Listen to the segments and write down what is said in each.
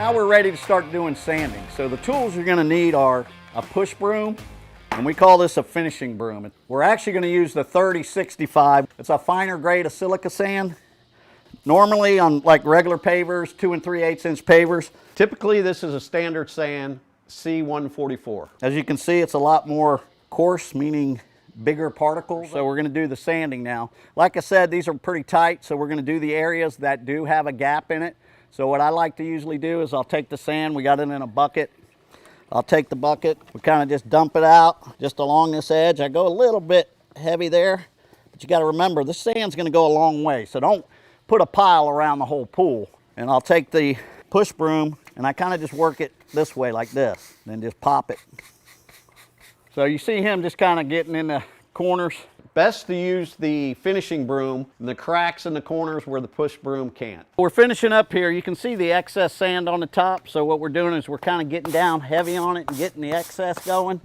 Now we're ready to start doing sanding. So the tools you're going to need are a push broom, and we call this a finishing broom. We're actually going to use the 3065. It's a finer grade of silica sand. Normally on like regular pavers, 2 3/8 inch pavers, typically this is a standard sand C144. As you can see, it's a lot more coarse, meaning bigger particles. So we're going to do the sanding now. Like I said, these are pretty tight, so we're going to do the areas that do have a gap in it. So what I like to usually do is I'll take the sand, we got it in a bucket. I'll take the bucket, we kind of just dump it out just along this edge. I go a little bit heavy there, but you got to remember this sand's going to go a long way, so don't put a pile around the whole pool. And I'll take the push broom and I kind of just work it this way like this, then just pop it. So you see him just kind of getting in the corners. Best to use the finishing broom in the cracks in the corners where the push broom can't. We're finishing up here. You can see the excess sand on the top. So what we're doing is we're kind of getting down heavy on it and getting the excess going.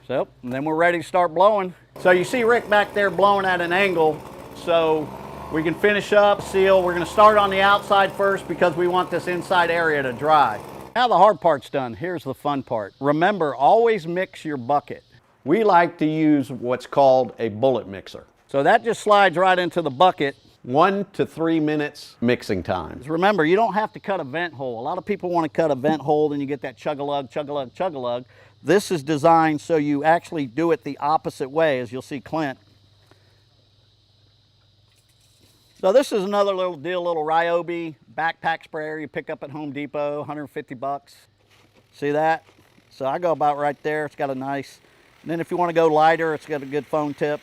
So, and then we're ready to start blowing. So you see Rick back there blowing at an angle. So we can finish up, seal. We're going to start on the outside first because we want this inside area to dry. Now the hard part's done. Here's the fun part. Remember, always mix your bucket. We like to use what's called a bullet mixer. So that just slides right into the bucket. 1 to 3 minutes mixing time. Remember, you don't have to cut a vent hole. A lot of people want to cut a vent hole, then you get that chug-a-lug, chug-a-lug, chug-a-lug. This is designed so you actually do it the opposite way, as you'll see Clint. So this is another little deal, little Ryobi backpack sprayer you pick up at Home Depot, 150 bucks. See that? So I go about right there. It's got a nice, and then if you want to go lighter, it's got a good foam tip.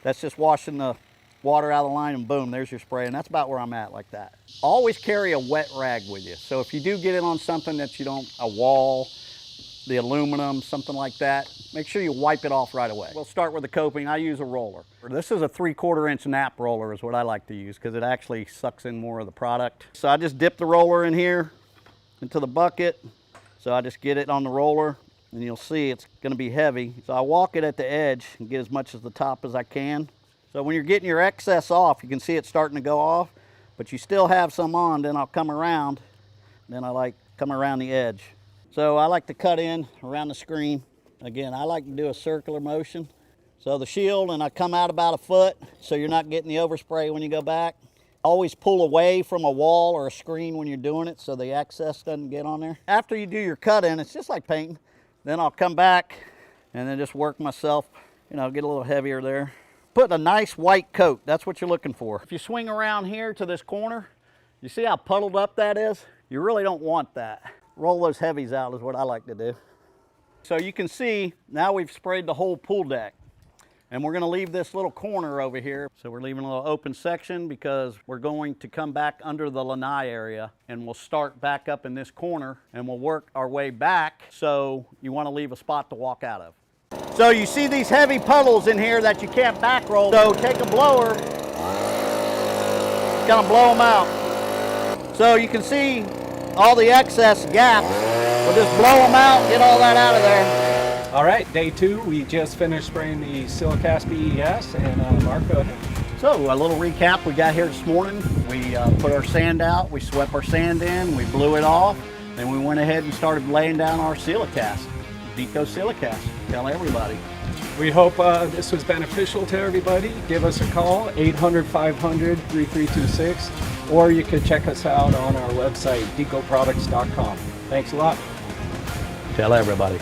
That's just washing the water out of the line and boom, there's your spray. And that's about where I'm at, like that. Always carry a wet rag with you. So if you do get it on something that you don't, a wall, the aluminum, something like that, make sure you wipe it off right away. We'll start with the coping. I use a roller. This is a 3/4 inch nap roller is what I like to use because it actually sucks in more of the product. So I just dip the roller in here into the bucket. So I just get it on the roller and you'll see it's gonna be heavy. So I walk it at the edge and get as much as the top as I can. So when you're getting your excess off, you can see it starting to go off, but you still have some on, then I'll come around, then I like come around the edge. So I like to cut in around the screen. Again, I like to do a circular motion. So the shield, and I come out about 1 foot, so you're not getting the overspray when you go back. Always pull away from a wall or a screen when you're doing it so the excess doesn't get on there. After you do your cut in, it's just like painting. Then I'll come back and then just work myself, you know, get a little heavier there. Put a nice white coat, that's what you're looking for. If you swing around here to this corner, you see how puddled up that is? You really don't want that. Roll those heavies out is what I like to do. So you can see now we've sprayed the whole pool deck. And we're going to leave this little corner over here. So we're leaving a little open section because we're going to come back under the lanai area and we'll start back up in this corner and we'll work our way back. So you want to leave a spot to walk out of. So you see these heavy puddles in here that you can't back roll. So take a blower, kind of blow them out. So you can see all the excess gaps. We'll just blow them out, get all that out of there. All right, day 2, we just finished spraying the SilaCast BES, and Mark, go ahead. So a little recap, we got here this morning, we put our sand out, we swept our sand in, we blew it off, then we went ahead and started laying down our SilaCast, Deco SilaCast. Tell everybody. We hope this was beneficial to everybody. Give us a call, 800-500-3326, or you can check us out on our website, decoproducts.com. Thanks a lot. Tell everybody.